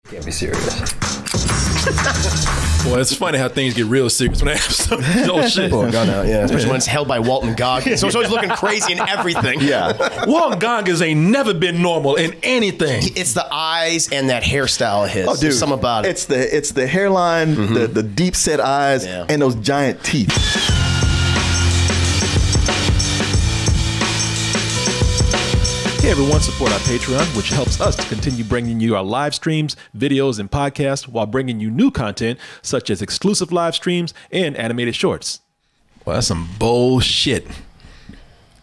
Can't be serious. Well, it's funny how things get real serious when they have some shit. Oh, God, no, yeah. Especially when it's held by Walton Goggins. So it's always looking crazy in everything. Yeah. Walton Goggins ain't never been normal in anything. It's the eyes and that hairstyle of his. Oh, dude, There's something about it. It's the hairline, the deep set eyes, and those giant teeth. Hey everyone, support our Patreon, which helps us to continue bringing you our live streams, videos, and podcasts while bringing you new content such as exclusive live streams and animated shorts. Well, that's some bullshit.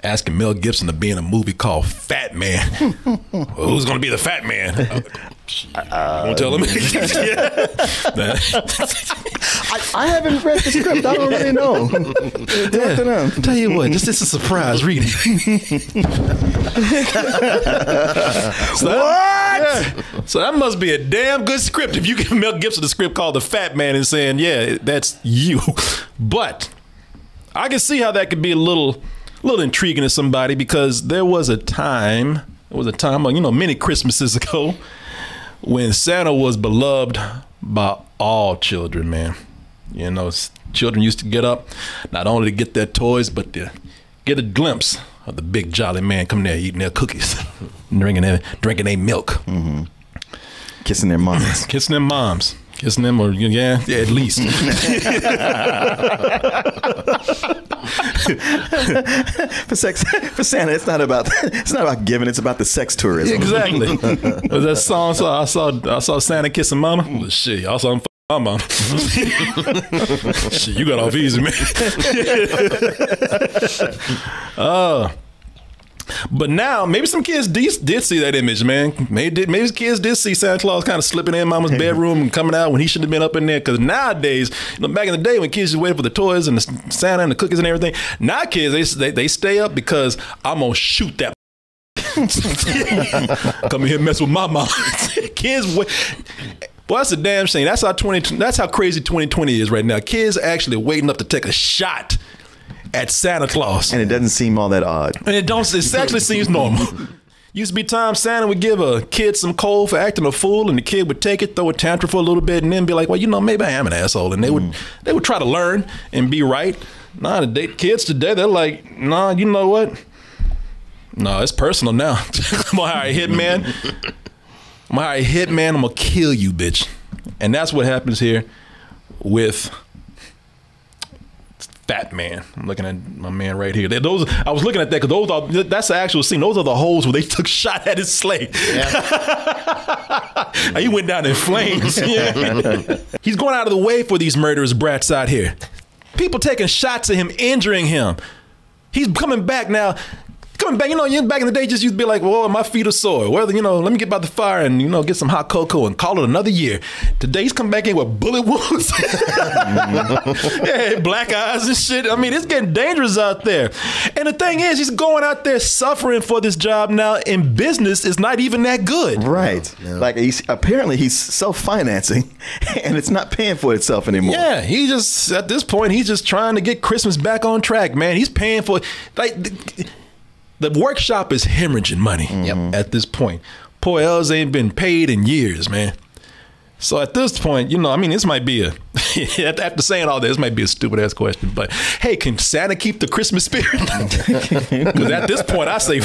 Asking Mel Gibson to be in a movie called Fat Man. Well, who's going to be the Fat Man? Won't tell him. I haven't read the script. I don't really know. Yeah. Tell you what, this is a surprise reading. So that must be a damn good script if you give Mel Gibson a script called The Fat Man and saying, yeah, that's you. But I can see how that could be a little intriguing to somebody, because there was a time, you know, many Christmases ago, when Santa was beloved by all children, man. You know, children used to get up not only to get their toys, but to get a glimpse of the big jolly man coming there eating their cookies, drinking their milk. Kissing their moms. Kissing their moms. Kissing them, or yeah, at least. For Santa, it's not about giving. It's about the sex tourism. Exactly. Was that song? So I saw Santa kissing mama. Well, shit, y'all saw him my mom. Shit, you got off easy, man. But now, maybe some kids did see that image, man. Maybe kids did see Santa Claus kind of slipping in mama's bedroom and coming out when he shouldn't have been up in there. Because nowadays, you know, back in the day when kids just waited for the toys and the Santa and the cookies and everything, now kids, they stay up because I'm going to shoot that. Come in here and mess with my mom. Kids wait. Boy, that's a damn shame. That's how crazy 2020 is right now. Kids are actually waiting up to take a shot at Santa Claus. And it doesn't seem all that odd. And it actually seems normal. Used to be times Santa would give a kid some coal for acting a fool, and the kid would take it, throw a tantrum for a little bit, and then be like, well, you know, maybe I am an asshole. And they would try to learn and be right. Nah, the kids today, they're like, nah, you know what? No, it's personal now. I'm gonna hire a hitman. I'm gonna kill you, bitch. And that's what happens here with Fat Man. I'm looking at my man right here. I was looking at that because that's the actual scene. Those are the holes where they took shot at his sleigh. Yeah. He went down in flames. Yeah. He's going out of the way for these murderous brats out here. People taking shots at him, injuring him. He's coming back now. You know, back in the day, just used to be like, well, my feet are sore. Well, you know, let me get by the fire and, you know, get some hot cocoa and call it another year. Today, he's coming back in with bullet wounds. Yeah, black eyes and shit. I mean, it's getting dangerous out there. And the thing is, he's going out there suffering for this job now, and business is not even that good. Right. Yeah. Like, apparently he's self-financing, and it's not paying for itself anymore. Yeah, at this point, he's just trying to get Christmas back on track, man. He's paying for, like, the workshop is hemorrhaging money at this point. Poor Els ain't been paid in years, man. So at this point, you know, I mean, this might be after saying all this might be a stupid ass question, but hey, can Santa keep the Christmas spirit? Because at this point, I say,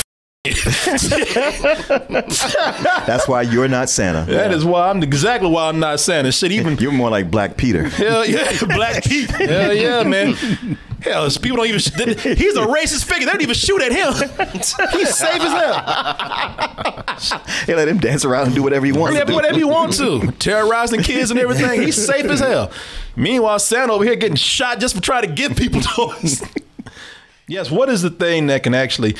that's why you're not Santa. That is why exactly why I'm not Santa. Shit, even you're more like Black Peter. Hell yeah, Black Pete. Hell yeah, man. Hell, people don't even. He's a racist figure. They don't even shoot at him. He's safe as hell. They let him dance around and do whatever he wants. Yeah, whatever he wants to, terrorizing kids and everything. He's safe as hell. Meanwhile, Santa over here getting shot just for trying to give people toys. Yes, what is the thing that can actually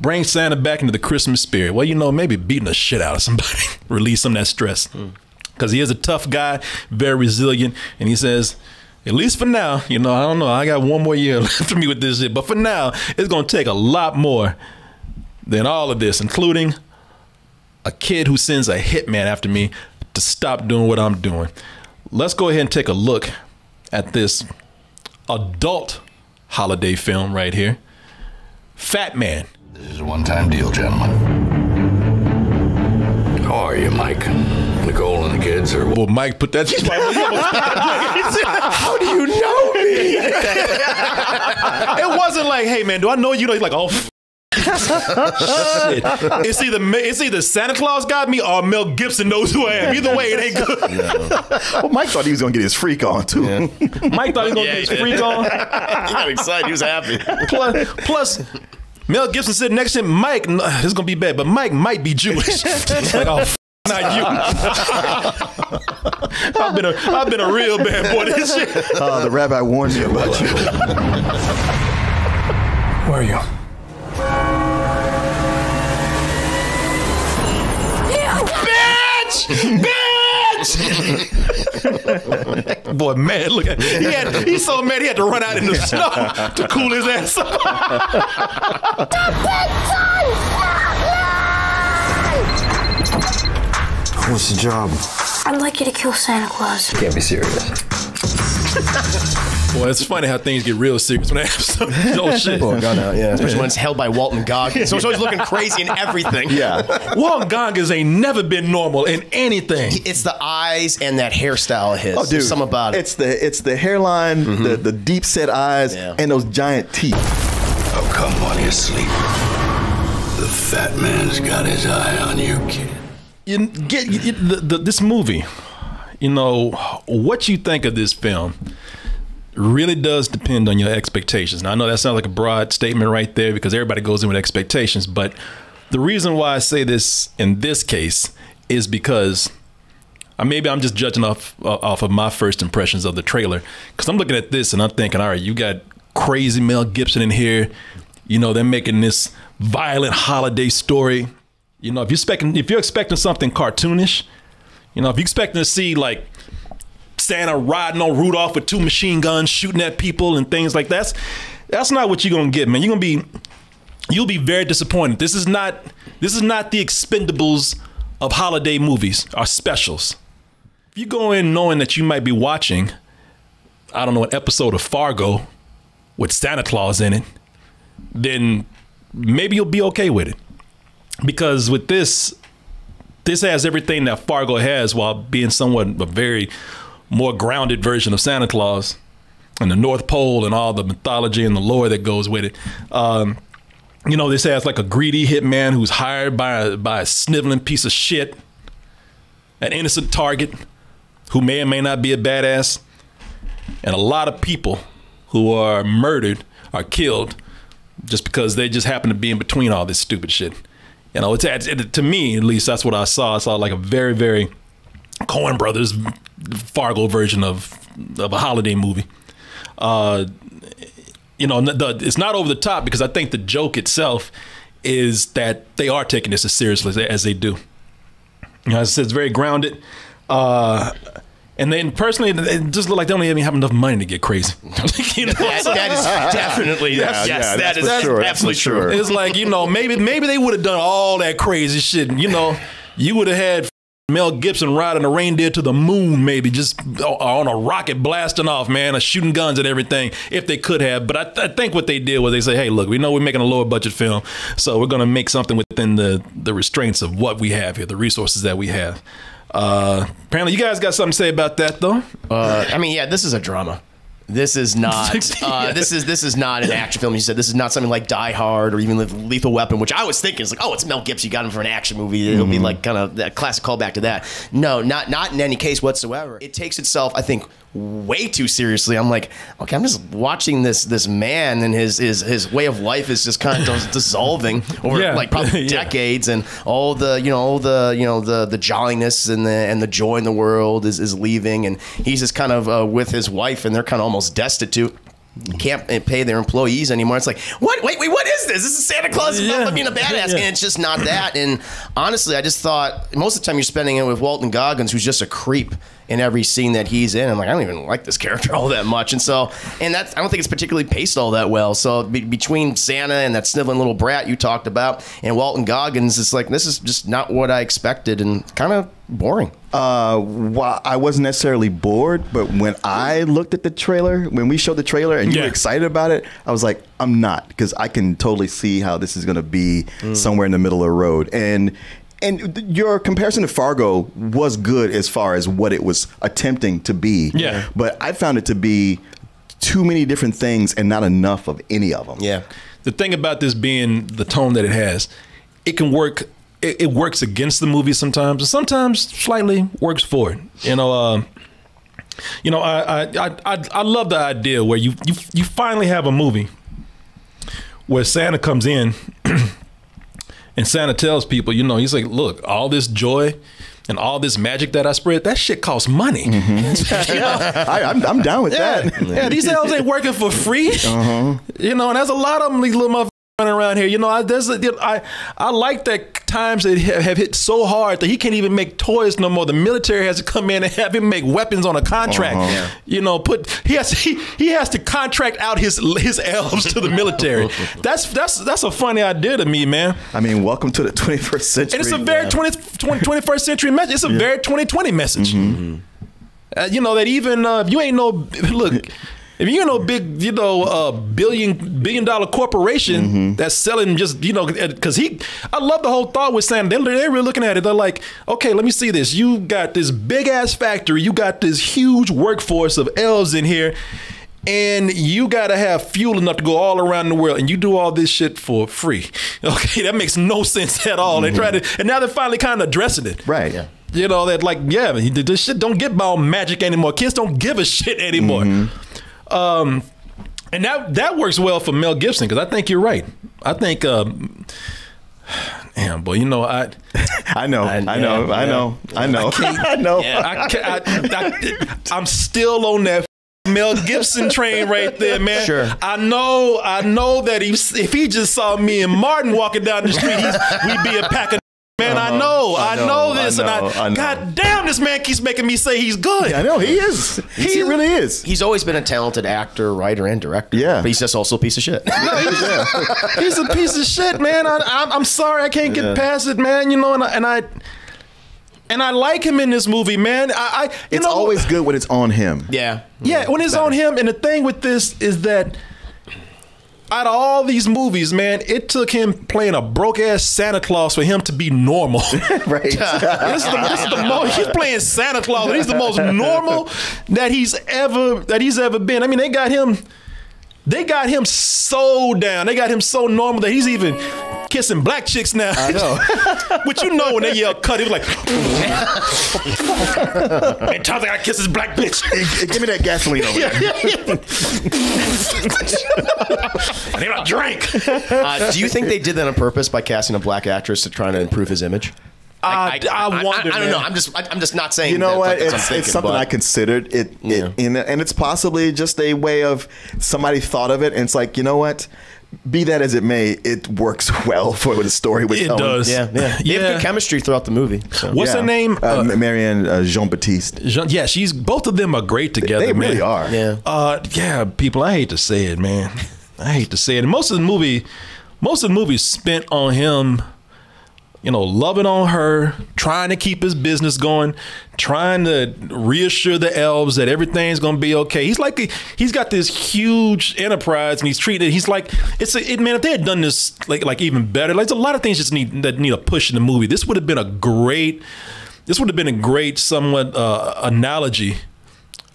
bring Santa back into the Christmas spirit? Well, you know, maybe beating the shit out of somebody, release some of that stress. Because he is a tough guy, very resilient, and he says, at least for now, you know, I don't know, I got one more year left for me with this shit, but for now, it's going to take a lot more than all of this, including a kid who sends a hitman after me to stop doing what I'm doing. Let's go ahead and take a look at this adult holiday film right here, Fat Man. This is a one-time deal, gentlemen. How are you, Mike? Nicole kids or Well, Mike put that. How do you know me? It wasn't like, hey man, do I know you? He's like, oh. Shit. It's either Santa Claus got me or Mel Gibson knows who I am. Either way, it ain't good. Well, Mike thought he was gonna get his freak on too. Mike thought he was gonna get his freak on. He got excited. He was happy. Plus, Mel Gibson sitting next to him. Mike, this is gonna be bad, but Mike might be Jewish. It's like, oh, not you. I've been a real bad boy. This shit. The rabbi warned me about you. where are you? Bitch! Boy, man, look at he's so mad he had to run out in the snow to cool his ass off. What's the job? I'd like you to kill Santa Claus. Can't be serious. Boy, it's funny how things get real serious when they have some oh shit. Oh, God, no, yeah. Especially when it's held by Walton Goggins. So he's always looking crazy in everything. Yeah. Walton Goggins ain't never been normal in anything. It's the eyes and that hairstyle of his. Oh, dude, There's something about it. It's the hairline, the deep set eyes, and those giant teeth. Oh, come on, you sleep. The fat man's got his eye on you, kid. This movie, you know, what you think of this film really does depend on your expectations. Now, I know that sounds like a broad statement right there because everybody goes in with expectations, but the reason why I say this in this case is because maybe I'm just judging off of my first impressions of the trailer, because I'm looking at this and I'm thinking, all right, you got crazy Mel Gibson in here. You know, they're making this violent holiday story. You know, if you're expecting something cartoonish, you know, if you're expecting to see like Santa riding on Rudolph with 2 machine guns shooting at people and things like that, that's not what you're gonna get, man. You'll be very disappointed. This is not the Expendables of holiday movies or specials. If you go in knowing that you might be watching, I don't know, an episode of Fargo with Santa Claus in it, then maybe you'll be okay with it. Because with this has everything that Fargo has while being somewhat a very more grounded version of Santa Claus and the North Pole and all the mythology and the lore that goes with it. You know, this has like a greedy hitman who's hired by a sniveling piece of shit, an innocent target who may or may not be a badass, and a lot of people who are murdered or killed just because they just happen to be in between all this stupid shit. You know, to me, at least, that's what I saw. I saw like a very, very Coen Brothers Fargo version of a holiday movie. You know, it's not over the top because I think the joke itself is that they are taking this as seriously as they do. You know, it's very grounded. And then personally, it just look like they don't even have enough money to get crazy. You know? that is definitely, that is absolutely true. It's like, you know, maybe they would have done all that crazy shit. You know, you would have had Mel Gibson riding a reindeer to the moon, maybe just on a rocket blasting off, man, or shooting guns and everything, if they could have. But I think what they did was they say, hey, look, we know we're making a lower budget film, so we're going to make something within the restraints of what we have here, the resources that we have. Apparently you guys got something to say about that though. I mean, yeah, this is a drama. This is not. This is not an action film. You said this is not something like Die Hard or even Lethal Weapon, which I was thinking is like, oh, it's Mel Gibson. You got him for an action movie. It'll be like kind of that classic callback to that. No, not in any case whatsoever. It takes itself, I think, way too seriously. I'm like, okay, I'm just watching this man and his way of life is just kind of dissolving over like probably decades, and all the jolliness and the joy in the world is leaving, and he's just kind of with his wife, and they're kind of almost destitute. Can't pay their employees anymore. It's like, what? Wait, what is this? This is Santa Claus being a badass, and it's just not that. And honestly, I just thought most of the time you're spending it with Walton Goggins, who's just a creep in every scene that he's in. I'm like, I don't even like this character all that much, and I don't think it's particularly paced all that well. So between Santa and that sniveling little brat you talked about, and Walton Goggins, it's like this is just not what I expected, and kind of boring. Well, I wasn't necessarily bored, but when I looked at the trailer, when we showed the trailer and you were excited about it, I was like, I'm not, because I can totally see how this is going to be somewhere in the middle of the road. And And your comparison to Fargo was good as far as what it was attempting to be. Yeah. But I found it to be too many different things and not enough of any of them. Yeah. The thing about this being the tone that it has, it can work. It works against the movie sometimes, and sometimes slightly works for it. I love the idea where you finally have a movie where Santa comes in and Santa tells people, he's like, look, all this joy and all this magic that I spread, that shit costs money. I'm down with that. Yeah, these elves ain't working for free. And there's a lot of them, these little motherfuckers running around here. I like that times that have hit so hard that he can't even make toys no more. The military has to come in and have him make weapons on a contract. He has to contract out his elves to the military. That's a funny idea to me, man. I mean, welcome to the 21st century. And it's a very 21st century message. It's a very 2020 message. That even if you ain't if you're no big, billion dollar corporation that's selling just, because I love the whole thought with Santa. They're really looking at it. They're like, okay, let me see this. You got this big ass factory. You got this huge workforce of elves in here. And you got to have fuel enough to go all around the world, and you do all this shit for free. Okay, that makes no sense at all. They tried to, and now they're finally kind of addressing it. Right. Yeah. That like, this shit don't get by on magic anymore. Kids don't give a shit anymore. And that works well for Mel Gibson, because I think you're right. I think, damn boy, I know. I'm still on that Mel Gibson train right there, man. Sure. I know that if he just saw me and Martin walking down the street, we'd be a pack of. Man, I know this, and God damn, this man keeps making me say he's good. Yeah, I know he is. He really is. He's always been a talented actor, writer, and director. Yeah, but he's just also a piece of shit. No, he's a piece of shit, man. I'm sorry, I can't get past it, man. And I like him in this movie, man. It's always good when it's on him. Yeah, when it's on him. And the thing with this is that, out of all these movies, man, it took him playing a broke ass Santa Claus for him to be normal. Right. This is the most. He's playing Santa Claus, and he's the most normal that he's ever been. I mean, they got him so down. They got him so normal that he's even kissing black chicks now. I know. But when they yell cut, he was like, and Tom's like, I kiss this black bitch. Give me that gasoline over there. I need a drink. Do you think they did that on purpose by casting a black actress to try to improve his image? I wonder. I don't know. I'm just not saying. You know what? It's something I considered. And it's possibly just a way of somebody thought of it, and it's like, you know what? Be that as it may, it works well for the story. It does. Yeah. They have good chemistry throughout the movie. So. What's her name? Marianne Jean-Baptiste. Yeah, both of them are great together. They really are. Yeah. People, I hate to say it, man. I hate to say it. And most of the movie spent on him, loving on her, trying to keep his business going, trying to reassure the elves that everything's going to be okay. He's got this huge enterprise, and he's like, man, if they had done this like even better, like, there's a lot of things that need a push in the movie. This would have been a great somewhat analogy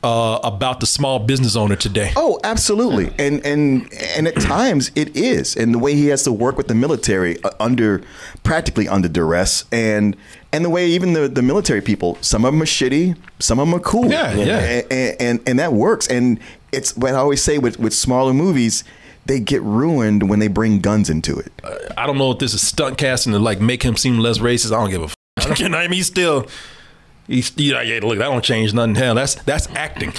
about the small business owner today. Oh, absolutely. And at times it is. And the way he has to work with the military practically under duress, and the way even the military people, some of them are shitty, some of them are cool. Yeah. And that works. And it's what I always say with smaller movies, they get ruined when they bring guns into it. I don't know if this is stunt casting to like make him seem less racist. I don't give a fuck. You know what I mean? Look, that don't change nothing. Hell, that's acting.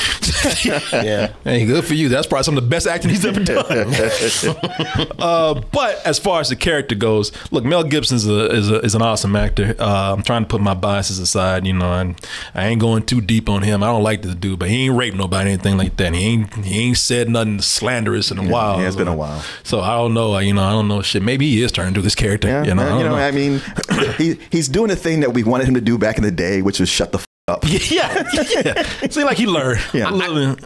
Yeah. Hey, good for you. That's probably some of the best acting he's ever done. But as far as the character goes, look, Mel Gibson is an awesome actor. I'm trying to put my biases aside, and I ain't going too deep on him. I don't like this dude, but he ain't raped nobody, anything like that. He ain't said nothing slanderous in a while. Yeah, it's been a while. So I don't know. I don't know shit. Maybe he is turning to this character. Yeah, I mean, he's doing a thing that we wanted him to do back in the day, which was shut the up. Yeah. Seems like he learned. Yeah.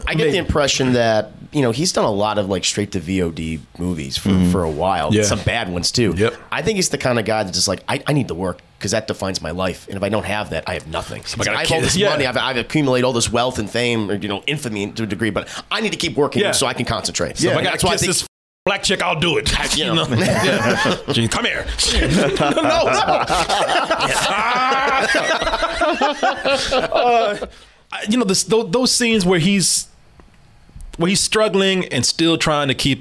I get the impression that he's done a lot of like straight to VOD movies for a while. Yeah. Some bad ones too. Yep. I think he's the kind of guy that's just like, I need to work because that defines my life, and if I don't have that, I have nothing. I I have all this money, I've accumulated all this wealth and fame, or infamy to a degree, but I need to keep working so I can concentrate. So if I got to kiss this black chick, I'll do it. You know. Gene, come here. No. Those scenes where he's struggling and still trying to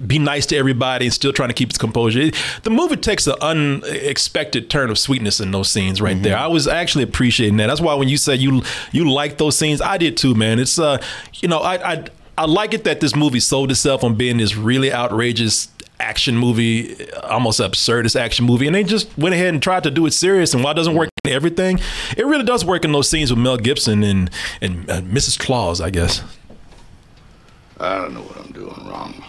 be nice to everybody and still trying to keep his composure. The movie takes an unexpected turn of sweetness in those scenes right there. I was actually appreciating that. That's why when you said you like those scenes, I did too, man. It's I like it that this movie sold itself on being this really outrageous action movie, almost absurdist action movie, and they just went ahead and tried to do it serious. And while it doesn't work in everything, it really does work in those scenes with Mel Gibson and Mrs. Claus, I guess. I don't know what I'm doing wrong.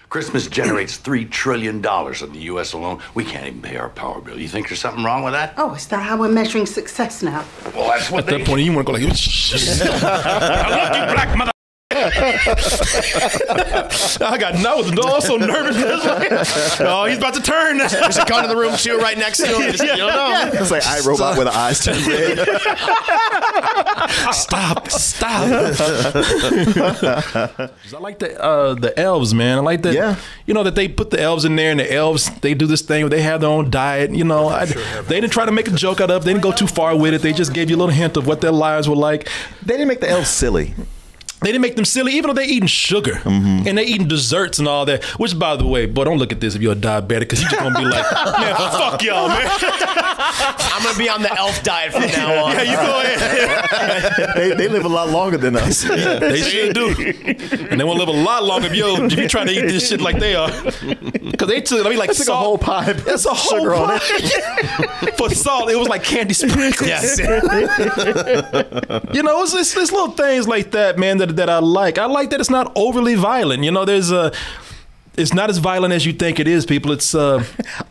Christmas generates $3 trillion in the U.S. alone. We can't even pay our power bill. You think there's something wrong with that? Oh, is that how we're measuring success now? Well, that's what At that point, you want to go like, lucky black mother. I was so nervous. Oh, he's about to turn. There's a gun in the room too, right next to him. You don't know. It's like iRobot with the eyes turned red. Stop. I like the elves, man. I like that. Yeah. That they put the elves in there, and the elves, they do this thing where they have their own diet. They didn't try to make a joke out of it. They didn't go too far with it. They just gave you a little hint of what their lives were like. They didn't make the elves silly. They didn't make them silly, even though they're eating sugar and they're eating desserts and all that. Which, by the way, boy, don't look at this if you're a diabetic, because you're just gonna be like, man, fuck y'all, man. I'm gonna be on the elf diet from now on. Yeah, you go ahead. They live a lot longer than us. They sure do, and they want to live a lot longer if you try to eat this shit like they are. Because they took, like It's like a whole pie. That's a whole sugar on pie. it. For salt, it was like candy sprinkles. Yes. It's little things like that, man, that I like. I like that it's not overly violent. It's not as violent as you think it is, people. It's I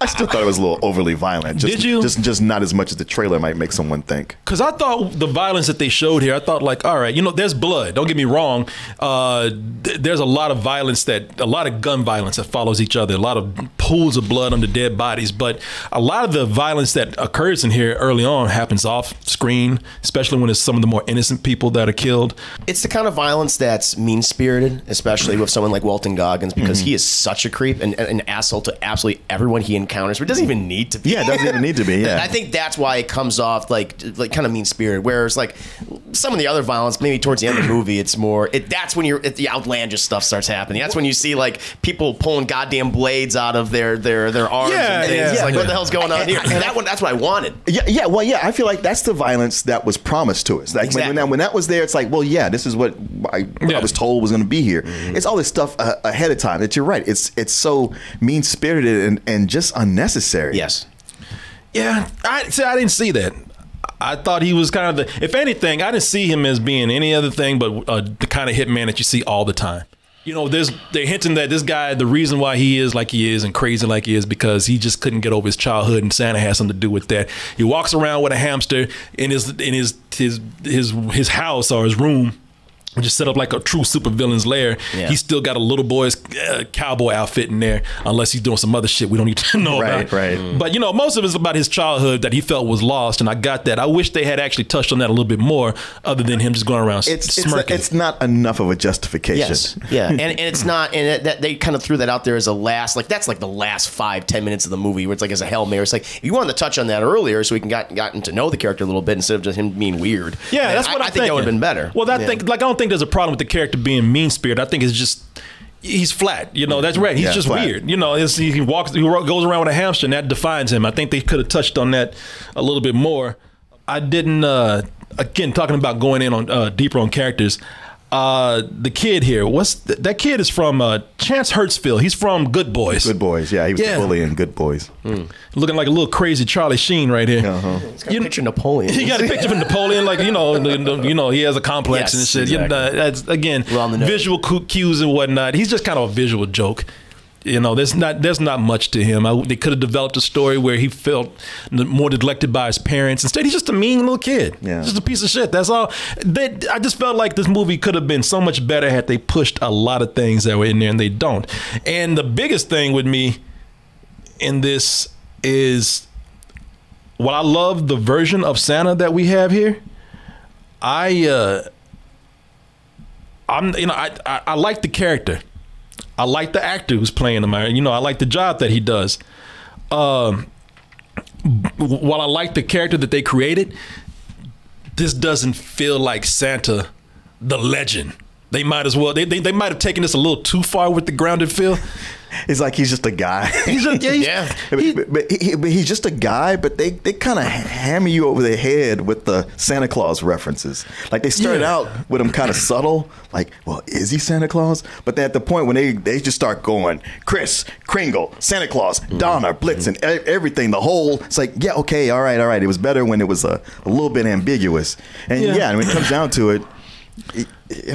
still thought it was a little overly violent. Did you? Just not as much as the trailer might make someone think. Because I thought the violence that they showed here, I thought like, all right, there's blood. Don't get me wrong. There's a lot of violence a lot of gun violence that follows each other. A lot of pools of blood under dead bodies. But a lot of the violence that occurs in here early on happens off screen, especially when it's some of the more innocent people that are killed. It's the kind of violence that's mean-spirited, especially with someone like Walton Goggins, because he is such a creep and an asshole to absolutely everyone he encounters. But it doesn't even need to be. Yeah, it doesn't even need to be. Yeah, I think that's why it comes off like kind of mean-spirited. Whereas like some of the other violence, maybe towards the end of the movie, it's more. That's when the outlandish stuff starts happening. That's when you see like people pulling goddamn blades out of their arms and things. It's like, what the hell's going on here? And that's what I wanted. Yeah. Well, yeah. I feel like that's the violence that was promised to us. Like Exactly. when that was there, it's like, well, yeah, this is what I was told was going to be here. It's all this stuff ahead of time. That you're right. It's so mean-spirited and just unnecessary. Yes. Yeah, I didn't see that. I thought he was kind of if anything, I didn't see him as being any other thing but the kind of hitman that you see all the time. They're hinting that this guy, the reason why he is like he is and crazy like he is, because he just couldn't get over his childhood, and Santa has something to do with that. He walks around with a hamster in his house or his room, just set up like a true supervillain's lair. Yeah. He's still got a little boy's cowboy outfit in there, unless he's doing some other shit we don't need to know about. Right. But most of it's about his childhood that he felt was lost, and I got that. I wish they had actually touched on that a little bit more, other than him just going around smirking. It's not enough of a justification. Yes. Yeah, and it's not, and that they kind of threw that out there as a last, like that's like the last 5-10 minutes of the movie where it's like as a Hail Mary. It's like if you wanted to touch on that earlier, so we can gotten to know the character a little bit instead of just him being weird. Yeah, that's what I think that would have been better. Well, I don't think there's a problem with the character being mean-spirited. I think it's just he's flat. That's right. He's just flat. weird. He goes around with a hamster, and that defines him. I think they could have touched on that a little bit more. I didn't. Again, talking about going in on deeper on characters. The kid here, that kid is from Chance Hurtsfield. He's from Good Boys. Good Boys, yeah. He was the bully in Good Boys. Looking like a little crazy Charlie Sheen right here. He's got a picture of Napoleon. He got a picture of Napoleon, like he has a complex and shit. Exactly. That's again visual cues and whatnot. He's just kind of a visual joke. You know, there's not much to him. They could have developed a story where he felt more neglected by his parents. Instead, he's just a mean little kid. Yeah. Just a piece of shit. That's all. I just felt like this movie could have been so much better had they pushed a lot of things that were in there, and they don't. And the biggest thing with me in this is, while I love the version of Santa that we have here, I like the character. I like the actor who's playing him. I like the job that he does. While I like the character that they created, this doesn't feel like Santa, the legend. They might as well. They might have taken this a little too far with the grounded feel. It's like he's just a guy. But he's just a guy. But they kind of hammer you over the head with the Santa Claus references. Like they started out with him kind of subtle. Like, well, is he Santa Claus? But then at the point when they just start going, Chris, Kringle, Santa Claus, Donner, Blitzen, everything, the whole. It's like, yeah, okay, all right. It was better when it was a little bit ambiguous. And and when it comes down to it. He's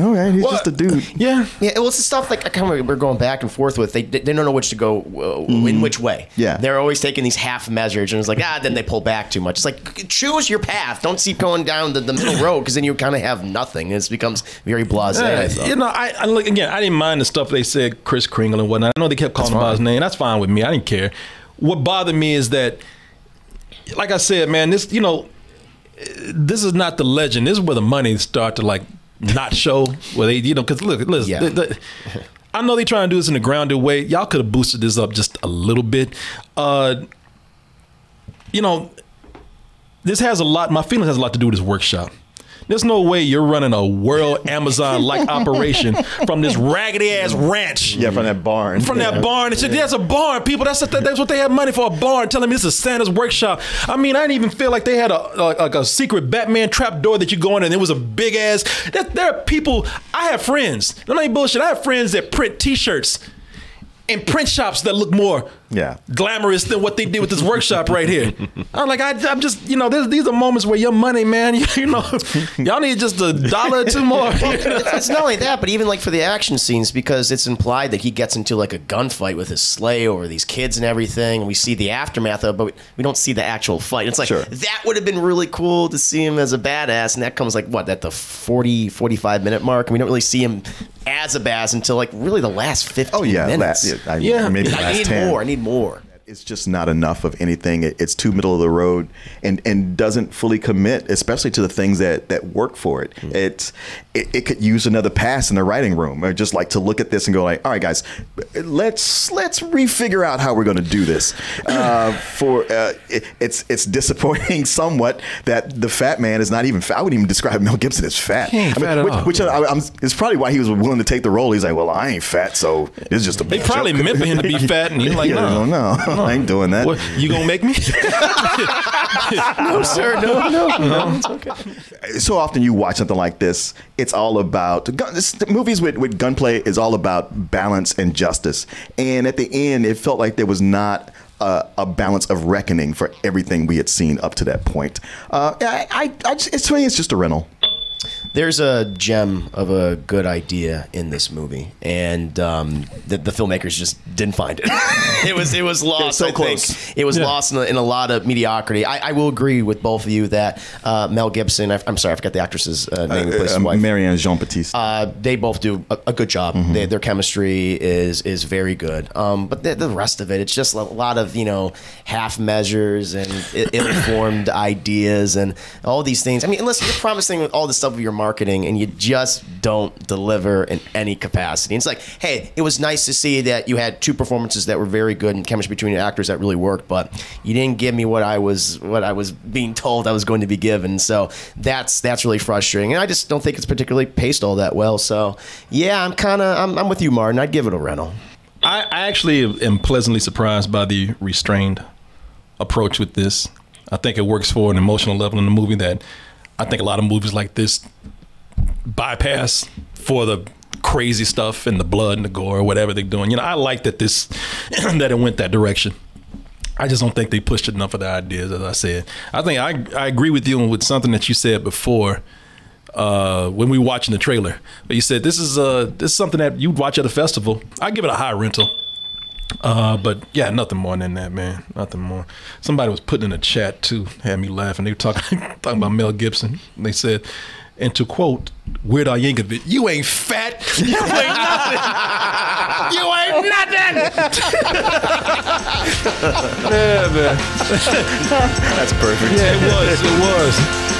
just a dude. Yeah. Well, it's the stuff like we're going back and forth with. They don't know which to go in which way. Yeah. They're always taking these half measures, and it's like then they pull back too much. It's like choose your path. Don't keep going down the middle road because then you kind of have nothing. It becomes very blasé. I look again. I didn't mind the stuff they said, Chris Kringle and whatnot. I know they kept calling him by his name. That's fine with me. I didn't care. What bothered me is that, like I said, man, this is not the legend. This is where the money start to not show where they, because listen, I know they trying to do this in a grounded way. Y'all could have boosted this up just a little bit. This has my feelings has a lot to do with this workshop. There's no way you're running a world Amazon-like operation from this raggedy-ass ranch. Yeah, from that barn. That barn. That's a barn, people. That's what they have money for, a barn, telling me this is Santa's workshop. I mean, I didn't even feel like they had a secret Batman trap door that you go in and it was a big-ass. There are people, I have friends. Don't ain't bullshit. I have friends that print T-shirts in print shops that look more glamorous than what they did with this workshop right here. I'm like, I'm just, these are moments where your money, man, y'all need just $1 or $2 more. It's not only that, but even like for the action scenes, because it's implied that he gets into like a gunfight with his sleigh over these kids and everything, and we see the aftermath of it, but we don't see the actual fight. It's like, that would have been really cool to see him as a badass, and that comes like, at the 45 minute mark, and we don't really see him as a badass until like really the last 15 minutes. Maybe I need 10. more. I need more. It's just not enough of anything. It's too middle of the road and doesn't fully commit, especially to the things that work for it. It could use another pass in the writing room, or just like to look at this and go like, all right, guys, let's refigure out how we're going to do this. It's disappointing somewhat that the fat man is not even fat. I wouldn't even describe Mel Gibson as fat. He ain't fat at all. Which it's probably why he was willing to take the role. He's like, well, I ain't fat, so it's just a They probably meant for him to be fat, and he's like, no, I ain't doing that. What, you gonna make me? No, sir. No. It's okay. So often you watch something like this, it's all about movies with gunplay is all about balance and justice. And at the end, it felt like there was not a balance of reckoning for everything we had seen up to that point. It's just a rental. There's a gem of a good idea in this movie, and the filmmakers just didn't find it. It was lost. So close. It was lost in a lot of mediocrity. I will agree with both of you that Mel Gibson. I'm sorry, I forgot the actress's name. Who plays his wife. Marianne Jean-Baptiste. They both do a good job. Their chemistry is very good. But the rest of it, it's just a lot of half measures and ill-informed ideas and all these things. I mean, unless you're promising all this stuff of your marketing and you just don't deliver in any capacity. It's like, hey, it was nice to see that you had two performances that were very good and chemistry between the actors that really worked, but you didn't give me what I was being told I was going to be given. So that's really frustrating, and I just don't think it's particularly paced all that well. So yeah, I'm with you, Martin. I'd give it a rental. I actually am pleasantly surprised by the restrained approach with this. I think it works for an emotional level in the movie that I think a lot of movies like this bypass for the crazy stuff and the blood and the gore or whatever they're doing. I like that that it went that direction. I just don't think they pushed enough of the ideas, as I said. I think I agree with you with something that you said before when we were watching the trailer. But you said this is something that you'd watch at a festival. I give it a high rental. But yeah, nothing more than that, man. Nothing more. Somebody was putting in a chat too, had me laughing. They were talking about Mel Gibson. They said, and to quote Weird Al Yankovic, "You ain't fat. You ain't nothing. You ain't nothing." Yeah, man. That's perfect. Yeah, it was.